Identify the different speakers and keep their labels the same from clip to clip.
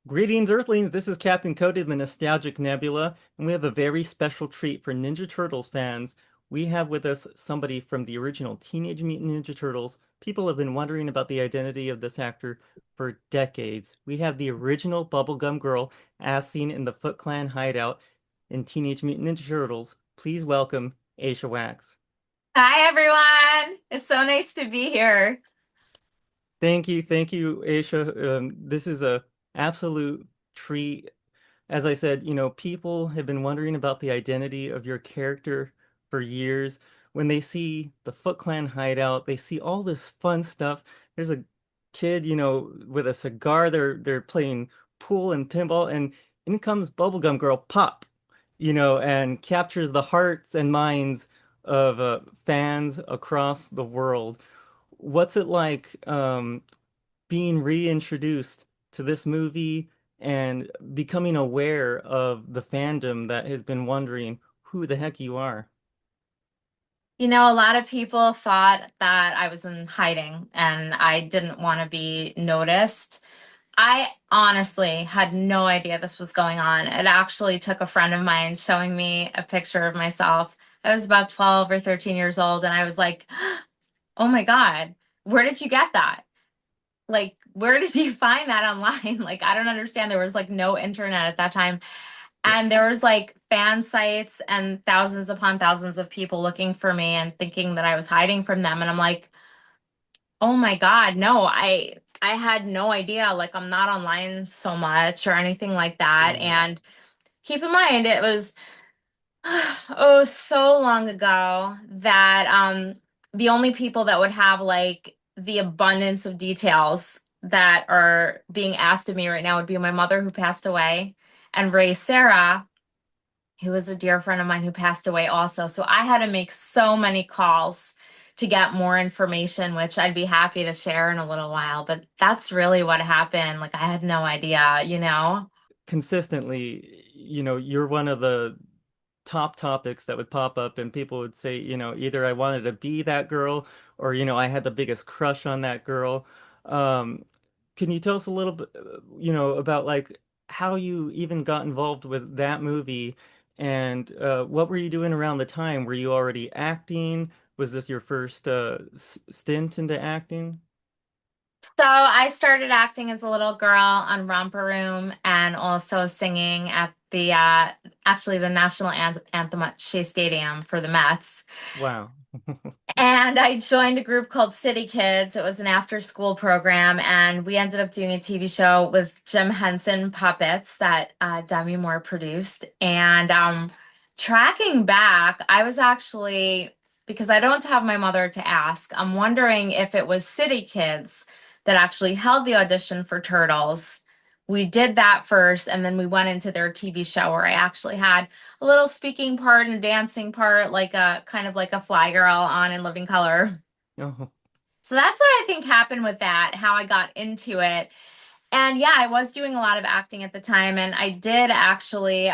Speaker 1: Greetings, Earthlings. This is Captain Cody, the Nostalgic Nebula, and we have a very special treat for Ninja Turtles fans. We have with us somebody from the original Teenage Mutant Ninja Turtles. People have been wondering about the identity of this actor for decades. We have the original Bubblegum Girl, as seen in the Foot Clan hideout in Teenage Mutant Ninja Turtles. Please welcome Aesha Waks.
Speaker 2: Hi, everyone. It's so nice to be here.
Speaker 1: Thank you, Aisha. This is a absolute treat. As I said, people have been wondering about the identity of your character for years. When they see the Foot Clan hideout, they see all this fun stuff. There's a kid, with a cigar. They're playing pool and pinball, and in comes Bubblegum Girl Pop, and captures the hearts and minds of fans across the world. What's it like being reintroduced to this movie and becoming aware of the fandom that has been wondering who the heck you are?
Speaker 2: A lot of people thought that I was in hiding and I didn't want to be noticed. I honestly had no idea this was going on. It actually took a friend of mine showing me a picture of myself. I was about 12 or 13 years old, and I was like, oh my God, where did you get that? Like, where did you find that online? Like, I don't understand. There was like no internet at that time.
Speaker 1: Yeah.
Speaker 2: And there was like fan sites and thousands upon thousands of people looking for me and thinking that I was hiding from them. And I'm like, oh my God, no, I had no idea. Like, I'm not online so much or anything like that.
Speaker 1: Right.
Speaker 2: And keep in mind, it was oh so long ago that the only people that would have like the abundance of details that are being asked of me right now would be my mother, who passed away, and Ray Sarah, who was a dear friend of mine who passed away also. So I had to make so many calls to get more information, which I'd be happy to share in a little while. But that's really what happened. Like, I had no idea.
Speaker 1: Consistently, you're one of the top topics that would pop up, and people would say, either I wanted to be that girl or, I had the biggest crush on that girl. Um, can you tell us a little bit, about like how you even got involved with that movie and what were you doing around the time? Were you already acting? Was this your first stint into acting?
Speaker 2: So I started acting as a little girl on Romper Room and also singing at the actually the national anthem at Shea Stadium for the Mets.
Speaker 1: Wow.
Speaker 2: And I joined a group called City Kids. It was an after school program, and we ended up doing a TV show with Jim Henson Puppets that Demi Moore produced. And tracking back, I was actually, because I don't have my mother to ask, I'm wondering if it was City Kids that actually held the audition for Turtles. We did that first, and then we went into their TV show where I actually had a little speaking part and a dancing part, like a kind of like a fly girl on In Living Color.
Speaker 1: Oh,
Speaker 2: So that's what I think happened with that, how I got into it. And yeah, I was doing a lot of acting at the time, and I did actually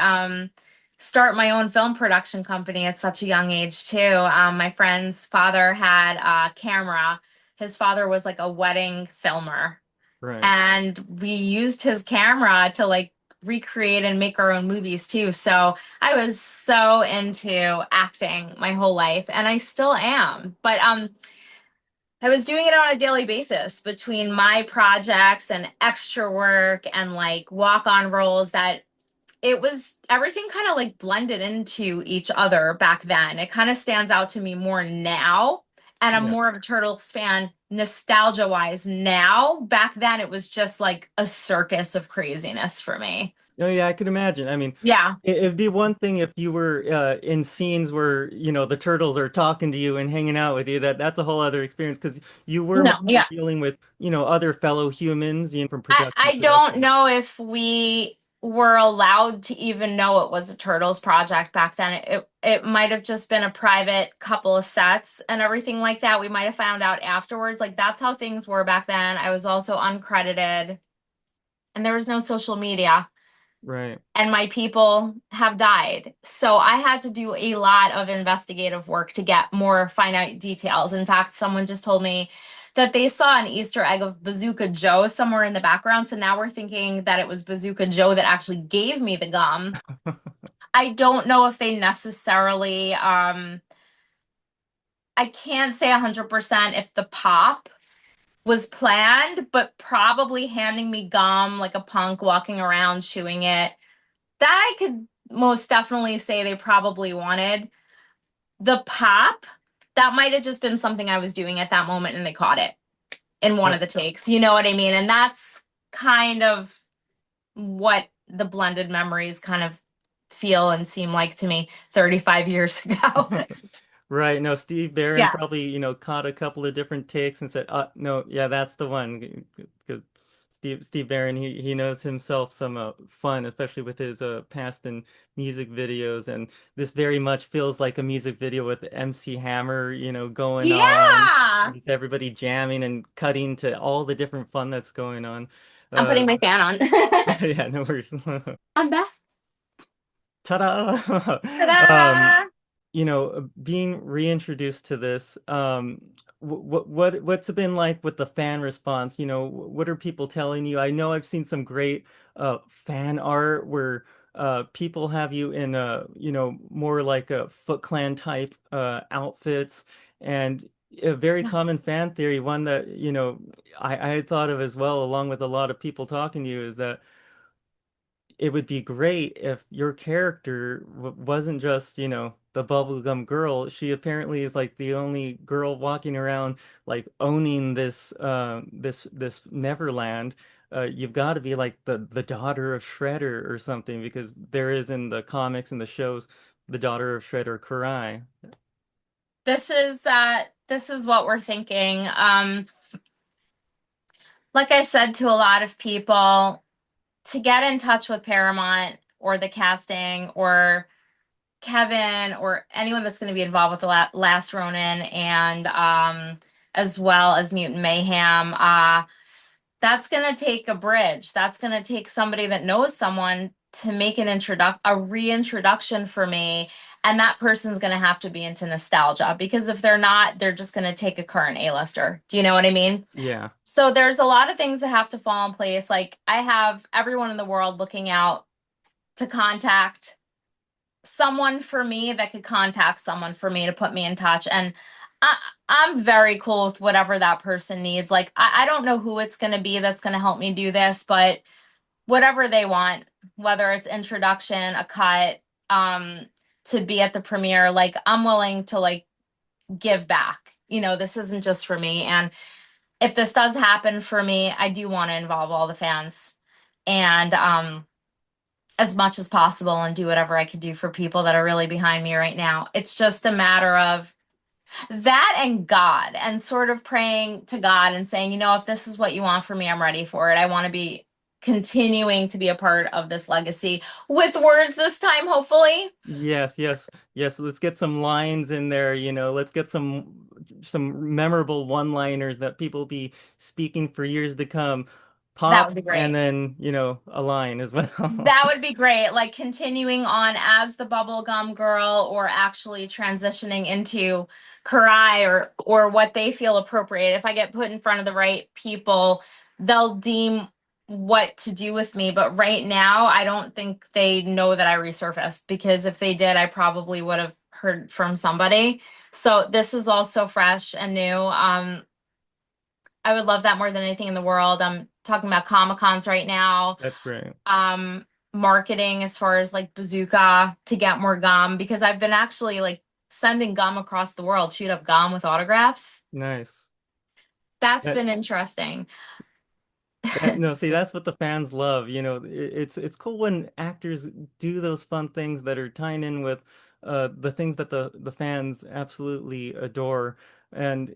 Speaker 2: start my own film production company at such a young age too. My friend's father had a camera. His father was like a wedding filmer,
Speaker 1: right.
Speaker 2: and we used his camera to like recreate and make our own movies too. So I was so into acting my whole life, and I still am. But I was doing it on a daily basis between my projects and extra work and like walk-on roles that it was everything kind of like blended into each other back then. It kind of stands out to me more now. And I'm
Speaker 1: Yeah.
Speaker 2: more of a Turtles fan nostalgia wise now. Back then, it was just like a circus of craziness for me.
Speaker 1: Oh yeah, I could imagine. I mean,
Speaker 2: Yeah.
Speaker 1: it'd be one thing if you were in scenes where, the turtles are talking to you and hanging out with you. That's a whole other experience because you were
Speaker 2: No,
Speaker 1: mostly
Speaker 2: yeah.
Speaker 1: dealing with, other fellow humans, from
Speaker 2: I,
Speaker 1: production
Speaker 2: I
Speaker 1: to
Speaker 2: don't
Speaker 1: production.
Speaker 2: know if we were allowed to even know it was a Turtles project back then. It might have just been a private couple of sets and everything like that. We might have found out afterwards. Like, that's how things were back then. I was also uncredited, and there was no social media,
Speaker 1: Right.
Speaker 2: and my people have died. So I had to do a lot of investigative work to get more finite details. In fact, someone just told me that they saw an Easter egg of Bazooka Joe somewhere in the background. So now we're thinking that it was Bazooka Joe that actually gave me the gum. I don't know if they necessarily, I can't say 100% if the pop was planned, but probably handing me gum like a punk walking around chewing it. That I could most definitely say they probably wanted. The pop, that might have just been something I was doing at that moment and they caught it in one of
Speaker 1: Right.
Speaker 2: the takes. You know what I mean? And that's kind of what the blended memories kind of feel and seem like to me 35 years ago.
Speaker 1: Right. No, Steve Barron
Speaker 2: Yeah.
Speaker 1: probably, caught a couple of different takes and said, no, yeah, that's the one." Because Steve Barron, he knows himself some fun, especially with his past and music videos. And this very much feels like a music video with MC Hammer, going on,
Speaker 2: Yeah.
Speaker 1: with everybody jamming and cutting to all the different fun that's going on.
Speaker 2: I'm
Speaker 1: Uh,
Speaker 2: putting my fan on.
Speaker 1: yeah, no worries.
Speaker 2: I'm back.
Speaker 1: Ta-da!
Speaker 2: Ta-da!
Speaker 1: Being reintroduced to this, what's it been like with the fan response? What are people telling you? I know I've seen some great fan art where people have you in more like a Foot Clan type outfits, and a very
Speaker 2: Yes.
Speaker 1: common fan theory, one that I had thought of as well, along with a lot of people talking to you, is that it would be great if your character w wasn't just, the bubblegum girl. She apparently is like the only girl walking around like owning this Neverland. You've got to be like the daughter of Shredder or something, because there is in the comics and the shows the daughter of Shredder, Karai.
Speaker 2: This is what we're thinking. Like I said to a lot of people, to get in touch with Paramount or the casting or Kevin or anyone that's going to be involved with the Last Ronin and as well as Mutant Mayhem, that's going to take a bridge. That's going to take somebody that knows someone to make a reintroduction for me. And that person's going to have to be into nostalgia because if they're not, they're just going to take a current A-lister. Do you know what I mean?
Speaker 1: Yeah.
Speaker 2: So there's a lot of things that have to fall in place. Like I have everyone in the world looking out to contact someone for me that could contact someone for me to put me in touch. And I, I'm very cool with whatever that person needs. Like, I don't know who it's going to be that's going to help me do this, but whatever they want, whether it's introduction, a cut, to be at the premiere, like, I'm willing to like give back. This isn't just for me. And if this does happen for me, I do want to involve all the fans. And, as much as possible and do whatever I can do for people that are really behind me right now. It's just a matter of that and God and sort of praying to God and saying, if this is what you want for me, I'm ready for it. I want to be continuing to be a part of this legacy with words this time, hopefully.
Speaker 1: Yes, yes, yes. Let's get some lines in there, let's get some memorable one-liners that people be speaking for years to come.
Speaker 2: That
Speaker 1: Pop
Speaker 2: would be
Speaker 1: and
Speaker 2: great.
Speaker 1: then, a line as well.
Speaker 2: That would be great. Like continuing on as the bubblegum girl or actually transitioning into Karai or what they feel appropriate. If I get put in front of the right people, they'll deem what to do with me. But right now, I don't think they know that I resurfaced because if they did, I probably would have heard from somebody. So this is all so fresh and new. I would love that more than anything in the world. I'm talking about Comic Cons right now,
Speaker 1: That's great.
Speaker 2: um marketing as far as like bazooka to get more gum because I've been actually like sending gum across the world, shoot up gum with autographs.
Speaker 1: Nice.
Speaker 2: That's
Speaker 1: That
Speaker 2: been interesting.
Speaker 1: no, see, that's what the fans love. It's cool when actors do those fun things that are tying in with the things that the fans absolutely adore. And,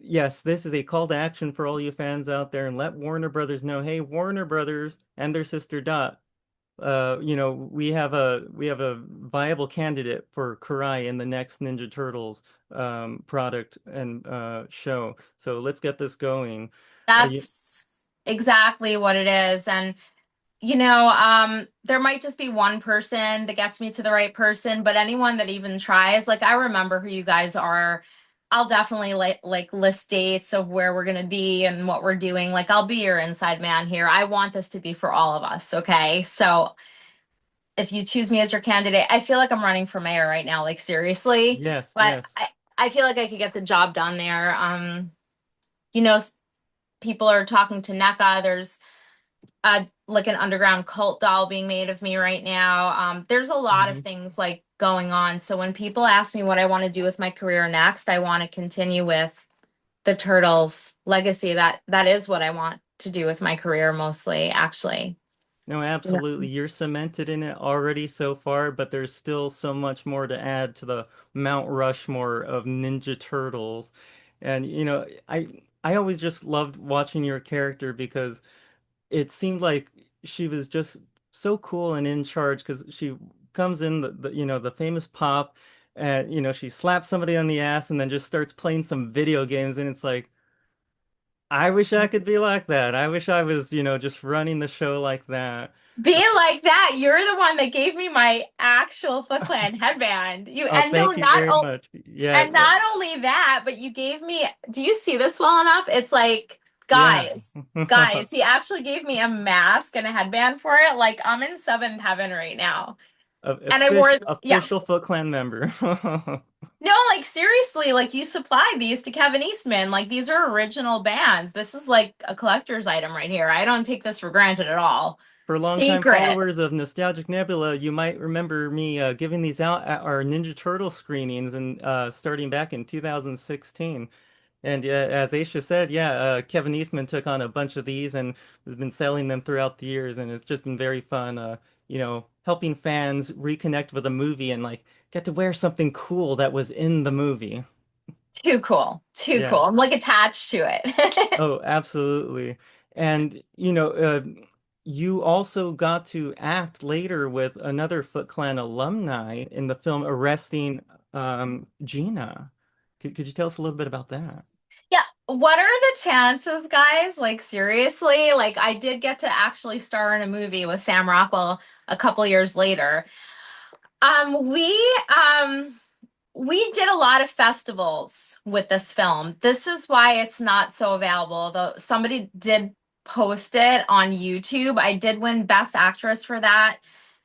Speaker 1: yes, this is a call to action for all you fans out there, and let Warner Brothers know, hey, Warner Brothers and their sister Dot, we have a viable candidate for Kurai in the next Ninja Turtles product and show. So let's get this going. You,
Speaker 2: That's exactly what it is. And there might just be one person that gets me to the right person, but anyone that even tries, like I remember who you guys are. I'll definitely like list dates of where we're gonna be and what we're doing. Like I'll be your inside man here. I want this to be for all of us, okay? So if you choose me as your candidate, I feel like I'm running for mayor right now, like seriously.
Speaker 1: Yes,
Speaker 2: But
Speaker 1: yes.
Speaker 2: I feel like I could get the job done there. You know, people are talking to NECA. There's like an underground cult doll being made of me right now. There's a lot of
Speaker 1: Mhm.
Speaker 2: things like going on. So when people ask me what I want to do with my career next, I want to continue with the Turtles legacy. That is what I want to do with my career mostly, actually.
Speaker 1: No,
Speaker 2: Yeah.
Speaker 1: absolutely. You're cemented in it already so far, but there's still so much more to add to the Mount Rushmore of Ninja Turtles. And I always just loved watching your character because it seemed like she was just so cool and in charge because she comes in the famous pop and she slaps somebody on the ass and then just starts playing some video games and it's like I wish I could be like that. I wish I was, just running the show like that.
Speaker 2: Be like that. You're the one that gave me my actual Foot Clan headband. You
Speaker 1: Oh,
Speaker 2: and no,
Speaker 1: thank you very much.
Speaker 2: and
Speaker 1: Yeah,
Speaker 2: not only that, but you gave me, do you see this well enough? It's like,
Speaker 1: yeah.
Speaker 2: guys, he actually gave me a mask and a headband for it. Like I'm in seventh heaven right now. And I wore, yeah.
Speaker 1: Official Foot Clan member.
Speaker 2: No, like seriously, like you supplied these to Kevin Eastman. Like these are original bands. This is like a collector's item right here. I don't take this for granted at all.
Speaker 1: For longtime
Speaker 2: Secret.
Speaker 1: followers of Nostalgic Nebula, you might remember me giving these out at our Ninja Turtle screenings and starting back in 2016. And as Aisha said, yeah, Kevin Eastman took on a bunch of these and has been selling them throughout the years, and it's just been very fun, helping fans reconnect with a movie and like get to wear something cool that was in the movie.
Speaker 2: Too cool. Too
Speaker 1: Yeah.
Speaker 2: cool. I'm like attached to it.
Speaker 1: Oh, absolutely. And you also got to act later with another Foot Clan alumni in the film Arresting Gina. Could you tell us a little bit about that?
Speaker 2: Yeah, what are the chances, guys? Like seriously, like I did get to actually star in a movie with Sam Rockwell a couple years later. Um, we um we did a lot of festivals with this film. This is why it's not so available, though somebody did post it on YouTube. I did win Best Actress for that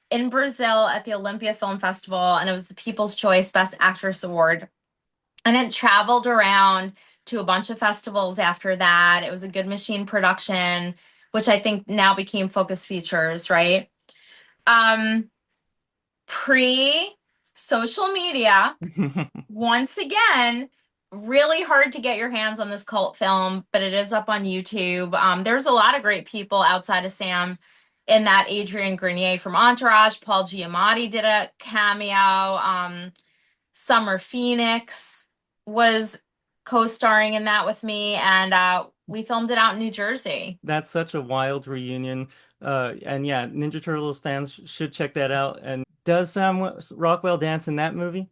Speaker 2: in Brazil at the Olympia Film Festival, and it was the People's Choice Best Actress Award. And it traveled around to a bunch of festivals after that. It was a Good Machine production, which I think now became Focus Features, right? Um, Pre social media, once again, really hard to get your hands on this cult film, but it is up on YouTube. There's a lot of great people outside of Sam in that. Adrian Grenier from Entourage, Paul Giamatti did a cameo. Summer Phoenix was co-starring in that with me, and we filmed it out in New Jersey.
Speaker 1: That's such a wild reunion. And yeah, Ninja Turtles fans should check that out. And does Sam Rockwell dance in that movie?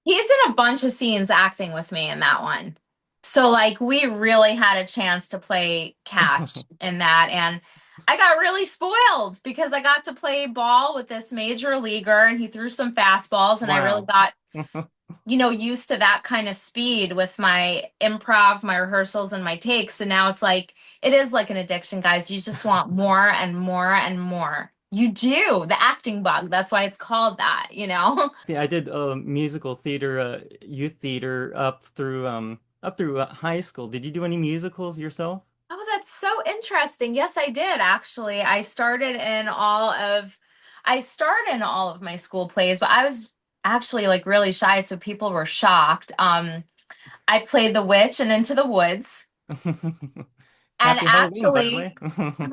Speaker 2: He's in a bunch of scenes acting with me in that one. So like we really had a chance to play catch in that, and I got really spoiled because I got to play ball with this major leaguer and he threw some fastballs and I really
Speaker 1: Wow.
Speaker 2: got used to that kind of speed with my improv, my rehearsals, and my takes. And now it's like, it is like an addiction, guys. You just want more and more and more. You do, the acting bug. That's why it's called that, you know?
Speaker 1: Yeah, I did musical theater, youth theater up through high school. Did you do any musicals yourself?
Speaker 2: Oh, that's so interesting. Yes, I did actually. I starred in all of my school plays, but I was actually like really shy, so people were shocked. I played the witch in Into the Woods. And
Speaker 1: Happy Halloween, by the
Speaker 2: actually,
Speaker 1: way.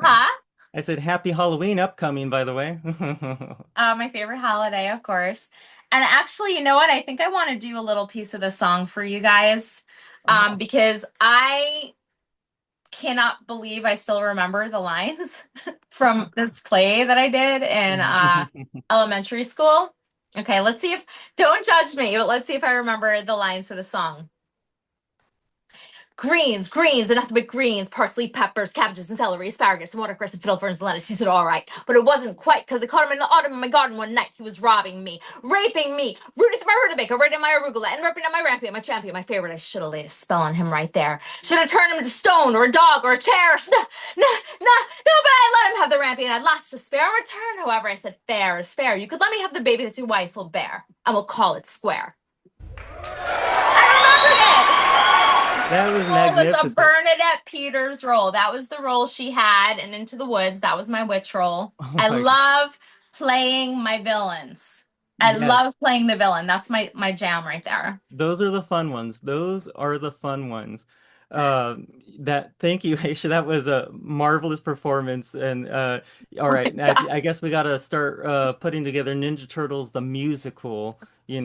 Speaker 2: huh?
Speaker 1: I said Happy Halloween upcoming, by the way.
Speaker 2: My favorite holiday, of course. And actually, you know what? I think I want to do a little piece of the song for you guys,
Speaker 1: Oh.
Speaker 2: because I cannot believe I still remember the lines from this play that I did in elementary school. Okay, let's see if, don't judge me, but let's see if I remember the lines to the song. greens, and nothing but greens, parsley, peppers, cabbages, and celery, asparagus, watercress, and fiddle ferns, and lettuce. He said, all right. But it wasn't quite, because I caught him in the autumn in my garden one night. He was robbing me, raping me, rooting through my rutabaga, right in my arugula, and ripping up my rampion, my champion, my favorite. I should have laid a spell on him right there. Should have turned him into stone, or a dog, or a chair. No, but I let him have the rampion. I had lots to spare. In return, however, I said, fair is fair. You could let me have the baby that your wife will bear, and we'll call it square.
Speaker 1: That was
Speaker 2: Role was a
Speaker 1: magnificent.
Speaker 2: Bernadette Peters role. That was the role she had in Into the Woods. That was my witch role.
Speaker 1: Oh
Speaker 2: I
Speaker 1: my God.
Speaker 2: love playing my villains. I love
Speaker 1: Yes.
Speaker 2: playing the villain. That's my jam right there.
Speaker 1: Those are the fun ones. Those are the fun ones. Uh, that thank you, Aisha. That was a marvelous performance. And all
Speaker 2: Oh my
Speaker 1: right,
Speaker 2: God.
Speaker 1: I guess we got to start putting together Ninja Turtles the musical. They've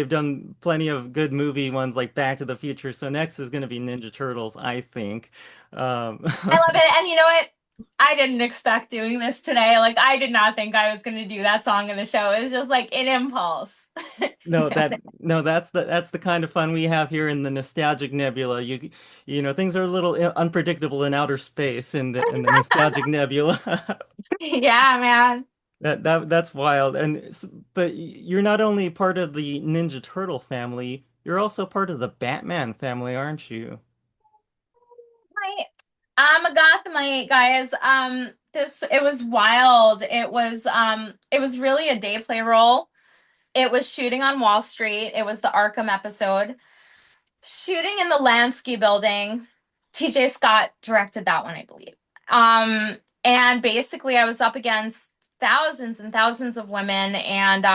Speaker 1: done plenty of good movie ones like Back to the Future. So next is going to be Ninja Turtles, I think. Um,
Speaker 2: I love it. And you know what? I didn't expect doing this today. Like I did not think I was going to do that song in the show. It was just like an impulse.
Speaker 1: No, that's the kind of fun we have here in the nostalgic nebula. Things are a little unpredictable in outer space in the nostalgic nebula.
Speaker 2: Yeah, man.
Speaker 1: That's wild. But you're not only part of the Ninja Turtle family, you're also part of the Batman family, aren't you?
Speaker 2: I, I'm a Gothamite, guys. This it was wild. It was really a day play role. It was shooting on Wall Street. It was the Arkham episode. Shooting in the Lansky building. TJ Scott directed that one, I believe. And basically I was up against thousands and thousands of women, and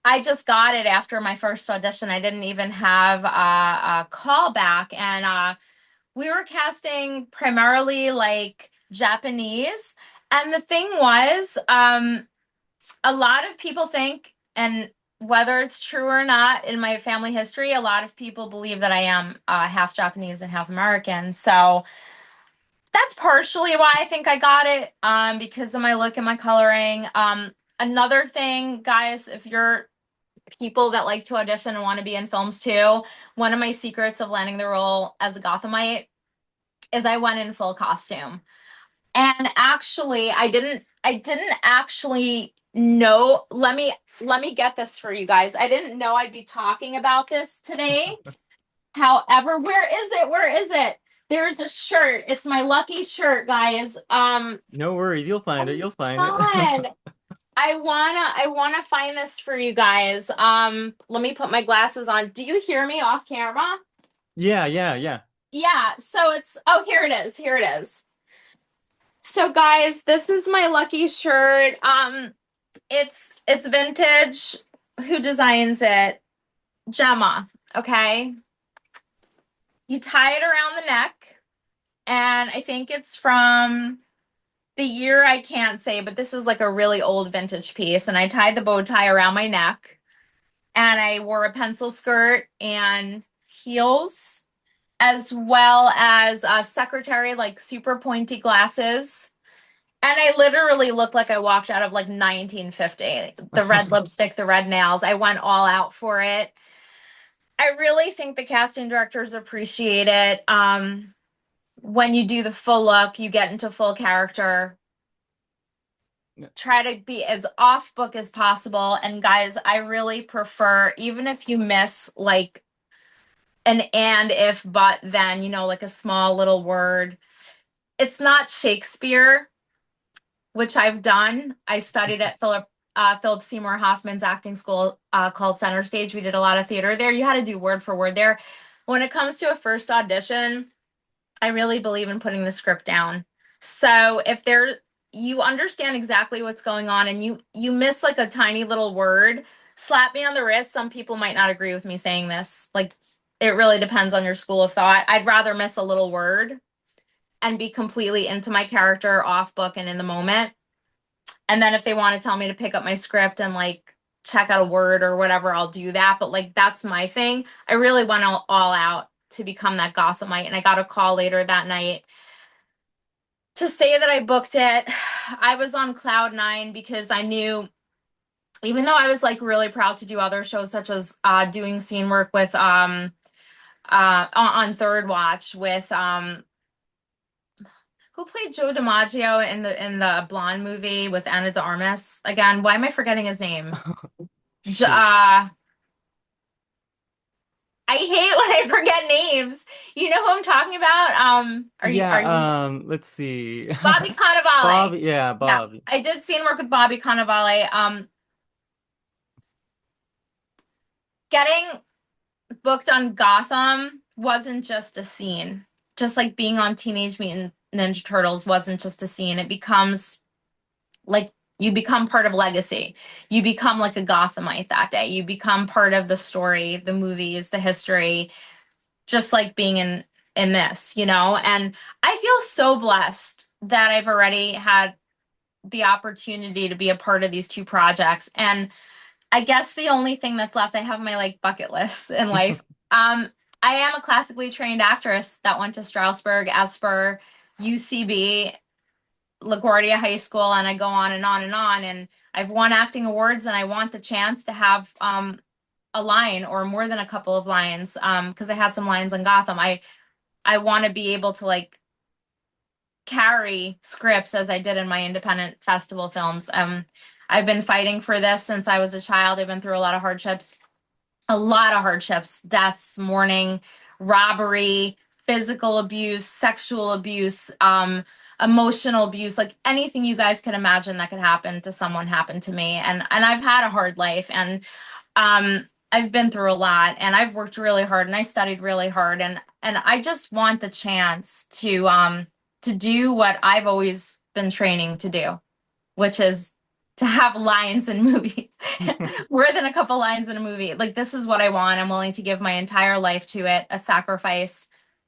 Speaker 2: I just got it after my first audition. I didn't even have a call back, and we were casting primarily like Japanese. And the thing was, a lot of people think, and whether it's true or not, in my family history, a lot of people believe that I am half Japanese and half American. So that's partially why I think I got it, because of my look and my coloring. Another thing, guys, if you're people that like to audition and want to be in films too, one of my secrets of landing the role as a Gothamite is I went in full costume. And actually, I didn't actually know. Let me get this for you guys. I didn't know I'd be talking about this today. However, where is it? Where is it? There's a shirt. It's my lucky shirt, guys.
Speaker 1: No worries, you'll find it.
Speaker 2: Oh
Speaker 1: You'll find it.
Speaker 2: my God. I wanna find this for you guys. Let me put my glasses on. Do you hear me off camera?
Speaker 1: Yeah, yeah, yeah.
Speaker 2: Yeah, so it's oh, here it is. Here it is. So guys, this is my lucky shirt. It's vintage. Who designs it? Gemma, okay? You tie it around the neck, and I think it's from the year I can't say, but this is like a really old vintage piece. And I tied the bow tie around my neck, and I wore a pencil skirt and heels, as well as a secretary, like super pointy glasses. And I literally looked like I walked out of like 1950. The red lipstick, the red nails. I went all out for it. I really think the casting directors appreciate it. When you do the full look, you get into full character. Try to be as off book as possible. And guys, I really prefer, even if you miss like an and if but then, like a small little word. It's not Shakespeare, which I've done. I studied at Philip Seymour Hoffman's acting school called Center Stage. We did a lot of theater there. You had to do word for word there. When it comes to a first audition, I really believe in putting the script down. So if there you understand exactly what's going on, and you miss like a tiny little word, slap me on the wrist. Some people might not agree with me saying this. Like it really depends on your school of thought. I'd rather miss a little word and be completely into my character, off book and in the moment. And then if they want to tell me to pick up my script and like check out a word or whatever, I'll do that. But like that's my thing. I really went all out to become that Gothamite. And I got a call later that night to say that I booked it. I was on cloud nine because I knew, even though I was like really proud to do other shows such as doing scene work with on third watch with who played Joe DiMaggio in the Blonde movie with Anna de Armas? Again, why am I forgetting his name? J
Speaker 1: Shoot.
Speaker 2: I hate when I forget names. You know who I'm talking about? Are you
Speaker 1: Yeah, let's see.
Speaker 2: Bobby Cannavale?
Speaker 1: Bob, yeah,
Speaker 2: Yeah,
Speaker 1: Bob.
Speaker 2: I did scene work with Bobby Cannavale. Getting booked on Gotham wasn't just a scene. Just like being on Teenage Mutant Ninja Turtles wasn't just a scene. It becomes like you become part of legacy. You become like a Gothamite that day. You become part of the story, the movies, the history, just like being in this, you know? And I feel so blessed that I've already had the opportunity to be a part of these two projects. And I guess the only thing that's left, I have my like bucket list in life. Um, I am a classically trained actress that went to Strasberg, Esper, UCB, LaGuardia High School, and I go on and on and on. And I've won acting awards, and I want the chance to have a line or more than a couple of lines because I had some lines on Gotham. I want to be able to like carry scripts as I did in my independent festival films. I've been fighting for this since I was a child. I've been through a lot of hardships, deaths, mourning, robbery, physical abuse, sexual abuse, emotional abuse, like anything you guys could imagine that could happen to someone happened to me. And I've had a hard life and I've been through a lot and I've worked really hard and I studied really hard and I just want the chance to do what I've always been training to do, which is to have lines in movies. More than a couple lines in a movie. Like this is what I want. I'm willing to give my entire life to it, a sacrifice.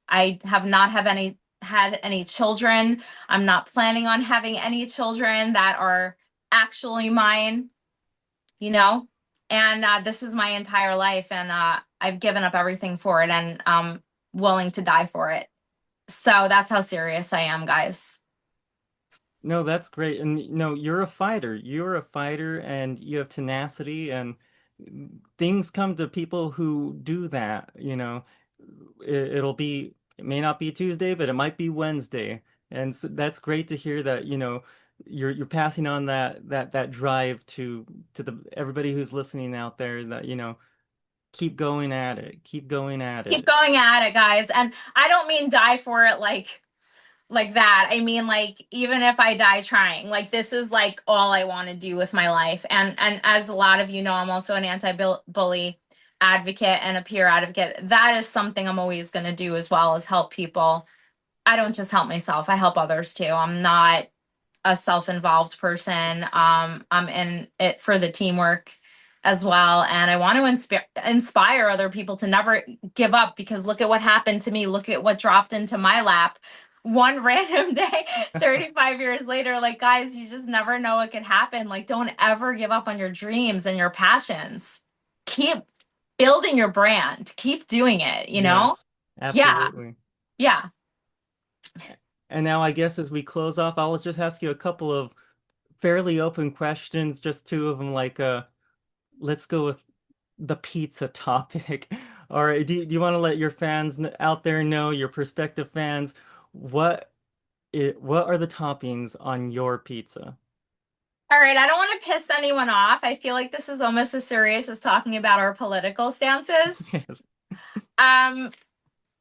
Speaker 2: I have not have any had any children. I'm not planning on having any children that are actually mine, you know? And this is my entire life and I've given up everything for it and willing to die for it. So that's how serious I am, guys.
Speaker 1: No, that's great. And no, you're a fighter. You're a fighter and you have tenacity and things come to people who do that, you know. It'll be it may not be Tuesday, but it might be Wednesday. And so that's great to hear that, you know, you're passing on that drive to the everybody who's listening out there is that, you know, keep going at it. Keep going at
Speaker 2: Keep
Speaker 1: it.
Speaker 2: going at it, guys. And I don't mean die for it like that. I mean, like, even if I die trying, like, this is like all I want to do with my life. And as a lot of you know, I'm also an anti-bully advocate and a peer advocate. That is something I'm always going to do as well as help people. I don't just help myself, I help others too. I'm not a self-involved person. I'm in it for the teamwork as well. And I want to inspire other people to never give up because look at what happened to me. Look at what dropped into my lap one random day, 35 years later. Like, guys, you just never know what could happen. Like, don't ever give up on your dreams and your passions. Keep building your brand, keep doing it, you know?
Speaker 1: Yes,
Speaker 2: Yeah,
Speaker 1: absolutely.
Speaker 2: yeah.
Speaker 1: And now I guess as we close off, I'll just ask you a couple of fairly open questions, just two of them like let's go with the pizza topic. All right, do you want to let your fans out there know, your prospective fans, what what are the toppings on your pizza?
Speaker 2: All right, I don't want to piss anyone off. I feel like this is almost as serious as talking about our political stances.
Speaker 1: Yes.
Speaker 2: Um,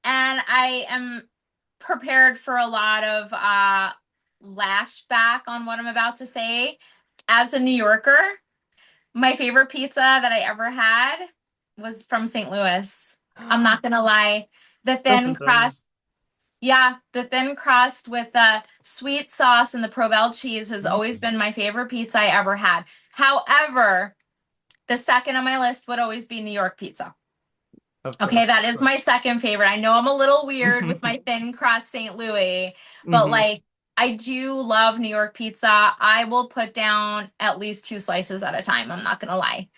Speaker 2: and I am prepared for a lot of lashback on what I'm about to say. As a New Yorker, my favorite pizza that I ever had was from St. Louis. I'm not gonna lie. The
Speaker 1: Don't
Speaker 2: thin
Speaker 1: embarrass me.
Speaker 2: crust, yeah, the thin crust with the sweet sauce and the Provel cheese has always
Speaker 1: Mm,
Speaker 2: been my favorite pizza I ever had. However, the second on my list would always be New York pizza. Okay,
Speaker 1: of
Speaker 2: that is
Speaker 1: course.
Speaker 2: my second favorite. I know I'm a little weird with my thin crust St. Louis, but
Speaker 1: Hmm.
Speaker 2: like I do love New York pizza. I will put down at least two slices at a time. I'm not gonna lie.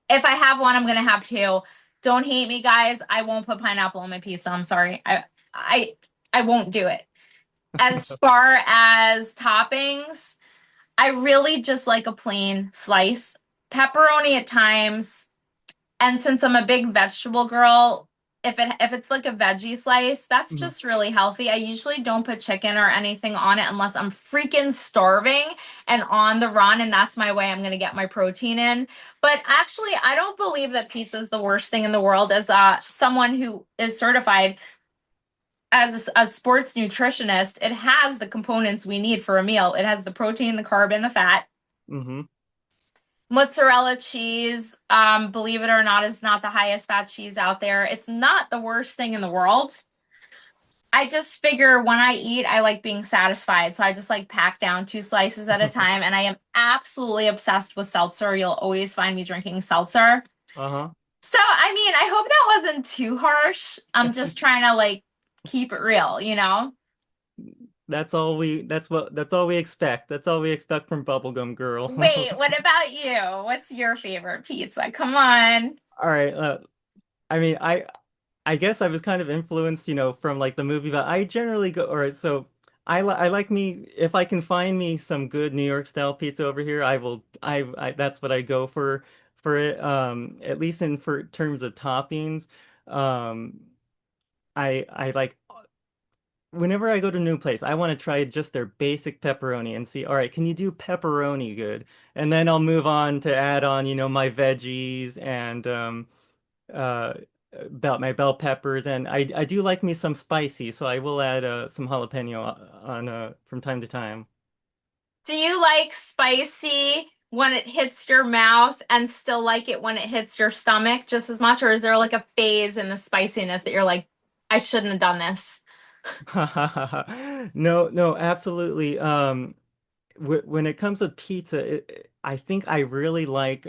Speaker 2: If I have one, I'm gonna have two. Don't hate me, guys. I won't put pineapple on my pizza. I'm sorry. I I won't do it. As far as toppings, I really just like a plain slice. Pepperoni at times. And since I'm a big vegetable girl, if it's like a veggie slice, that's
Speaker 1: Mhm.
Speaker 2: just really healthy. I usually don't put chicken or anything on it unless I'm freaking starving and on the run, and that's my way I'm gonna get my protein in. But actually, I don't believe that pizza is the worst thing in the world. As someone who is certified as a sports nutritionist, it has the components we need for a meal. It has the protein, the carb, and the fat.
Speaker 1: Mhm.
Speaker 2: Mozzarella cheese, believe it or not, is not the highest fat cheese out there. It's not the worst thing in the world. I just figure when I eat, I like being satisfied. So I just like pack down two slices at a time. And I am absolutely obsessed with seltzer. You'll always find me drinking seltzer.
Speaker 1: Uh-huh.
Speaker 2: So, I mean, I hope that wasn't too harsh. I'm just trying to like keep it real, you know?
Speaker 1: That's all we expect. That's all we expect from Bubblegum Girl.
Speaker 2: Wait, what about you? What's your favorite pizza? Come on.
Speaker 1: All right. I mean, I guess I was kind of influenced, from like the movie, but I generally go, all right, so I like me if I can find me some good New York style pizza over here, I that's what I go for it. At least in for terms of toppings. Um I like whenever I go to a new place, I want to try just their basic pepperoni and see, all right, can you do pepperoni good? And then I'll move on to add on, my veggies and uh about my bell peppers, and I do like me some spicy, so I will add some jalapeno on from time to time.
Speaker 2: Do you like spicy when it hits your mouth and still like it when it hits your stomach just as much? Or is there like a phase in the spiciness that you're like, I shouldn't have done this?
Speaker 1: No, no, absolutely. W when it comes to pizza, I think I really like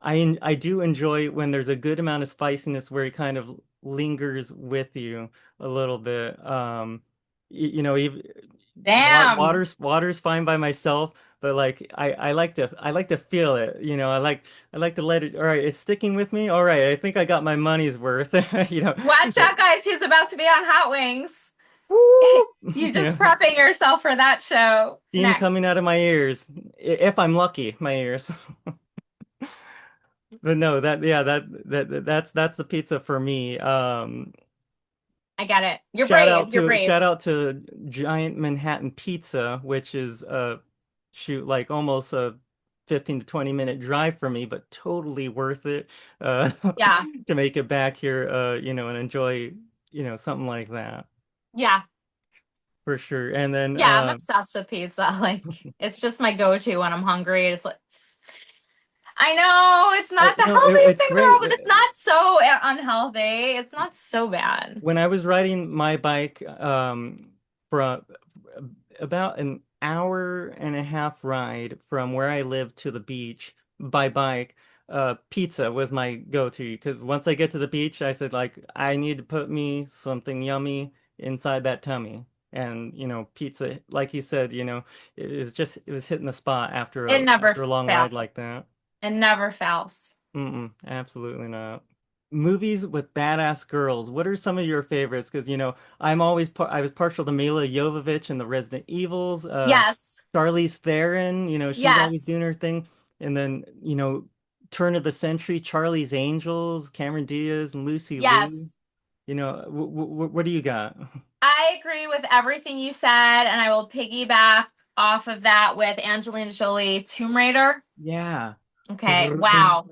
Speaker 1: I do enjoy when there's a good amount of spiciness where it kind of lingers with you a little bit. Even
Speaker 2: Damn.
Speaker 1: water's fine by myself, but like I like to feel it. I like to let it. All right, it's sticking with me. All right, I think I got my money's worth. You know,
Speaker 2: Watch out, guys. He's about to be on Hot Wings.
Speaker 1: Woo!
Speaker 2: You
Speaker 1: You
Speaker 2: just
Speaker 1: know,
Speaker 2: prepping yourself for that show
Speaker 1: steam coming
Speaker 2: next.
Speaker 1: out of my ears, if I'm lucky, my ears. But no, that yeah, that's the pizza for me.
Speaker 2: I get it. You're brave. You're brave.
Speaker 1: Shout out to Giant Manhattan Pizza, which is shoot like almost a 15 to 20-minute drive for me, but totally worth it uh
Speaker 2: Yeah.
Speaker 1: to make it back here and enjoy, something like that
Speaker 2: Yeah.
Speaker 1: for sure. And then
Speaker 2: Yeah. I'm obsessed with pizza. Like, it's just my go-to when I'm hungry. It's like, I know it's not the
Speaker 1: no,
Speaker 2: healthiest
Speaker 1: it's
Speaker 2: thing in the world,
Speaker 1: great.
Speaker 2: but it's not so unhealthy. It's not so bad.
Speaker 1: When I was riding my bike from about an hour and a half ride from where I live to the beach by bike, pizza was my go-to because once I get to the beach, I said like I need to put me something yummy inside that tummy. And pizza, like you said, it was hitting the spot
Speaker 2: It never
Speaker 1: after a long
Speaker 2: fails.
Speaker 1: ride like that.
Speaker 2: It never fails.
Speaker 1: Mm-mm, absolutely not. Movies with badass girls. What are some of your favorites? Because I was partial to Mila Jovovich and the Resident Evils.
Speaker 2: Yes.
Speaker 1: Charlize Theron. She's always
Speaker 2: Yes.
Speaker 1: doing her thing. And then turn of the century, Charlie's Angels, Cameron Diaz and Lucy Liu.
Speaker 2: Yes.
Speaker 1: What do you got?
Speaker 2: I agree with everything you said, and I will piggyback off of that with Angelina Jolie, Tomb Raider.
Speaker 1: Yeah.
Speaker 2: Okay. Wow.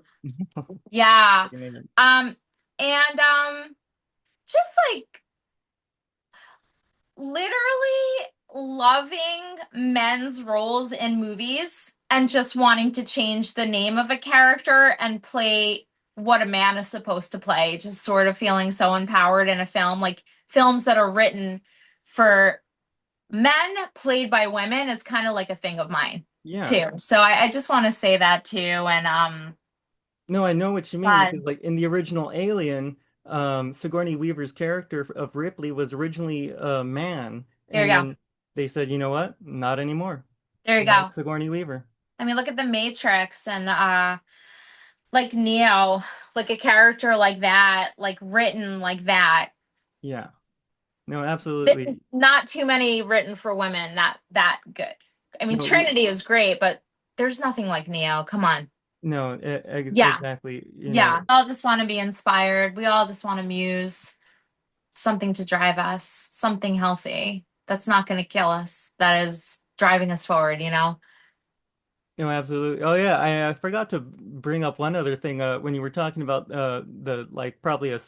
Speaker 2: Yeah. Um, and just like literally loving men's roles in movies and just wanting to change the name of a character and play what a man is supposed to play, just sort of feeling so empowered in a film, like films that are written for men played by women is kind of like a thing of mine
Speaker 1: Yeah.
Speaker 2: too. So I just want to say that too. And
Speaker 1: No, I know what you mean
Speaker 2: God,
Speaker 1: because, like, in the original Alien, Sigourney Weaver's character of Ripley was originally a man,
Speaker 2: there
Speaker 1: and
Speaker 2: you go.
Speaker 1: then they said, you know what? Not anymore.
Speaker 2: There you
Speaker 1: We like
Speaker 2: go.
Speaker 1: Sigourney Weaver.
Speaker 2: I mean, look at the Matrix and like Neo, like a character like that, like written like that.
Speaker 1: Yeah. No, absolutely.
Speaker 2: Not too many written for women that good. I mean,
Speaker 1: No,
Speaker 2: Trinity is great, but there's nothing like Neo. Come on.
Speaker 1: No,
Speaker 2: Yeah,
Speaker 1: exactly. You
Speaker 2: yeah.
Speaker 1: know,
Speaker 2: We all just want to be inspired. We all just want to muse something to drive us, something healthy that's not going to kill us, that is driving us forward, you know?
Speaker 1: no, absolutely. Oh yeah, I forgot to bring up one other thing. When you were talking about the like probably a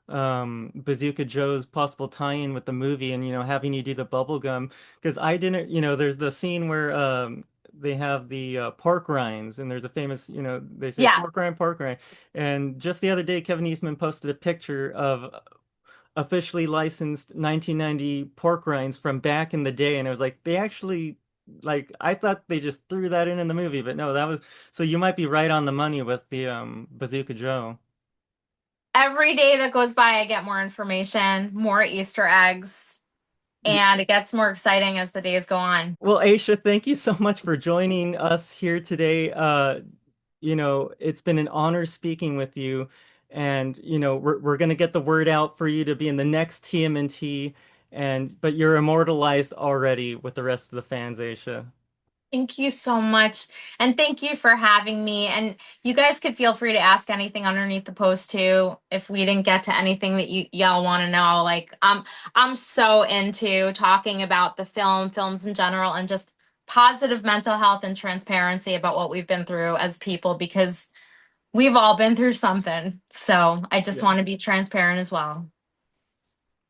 Speaker 1: Bazooka Joe's possible tie-in with the movie, and having you do the bubble gum, because I didn't. There's the scene where they have the pork rinds, and there's a famous, they say
Speaker 2: Yeah.
Speaker 1: pork rind, and just the other day Kevin Eastman posted a picture of officially licensed 1990 pork rinds from back in the day, and it was like they actually, like, I thought they just threw that in the movie, but no, that was, so you might be right on the money with the Bazooka Joe.
Speaker 2: Every day that goes by, I get more information, more Easter eggs,
Speaker 1: Y-
Speaker 2: and it gets more exciting as the days go on.
Speaker 1: Well, Aisha, thank you so much for joining us here today. It's been an honor speaking with you, and we're gonna get the word out for you to be in the next TMNT, and but you're immortalized already with the rest of the fans, Aisha.
Speaker 2: Thank you so much. And thank you for having me. And you guys could feel free to ask anything underneath the post too. If we didn't get to anything that y'all want to know, like I'm so into talking about the films in general, and just positive mental health and transparency about what we've been through as people, because we've all been through something. So I just
Speaker 1: Yeah.
Speaker 2: want to be transparent as well.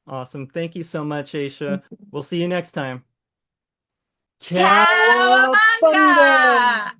Speaker 1: Awesome. Thank you so much, Aisha. We'll see you next time.
Speaker 2: Cowabunga!
Speaker 1: Cowabunga!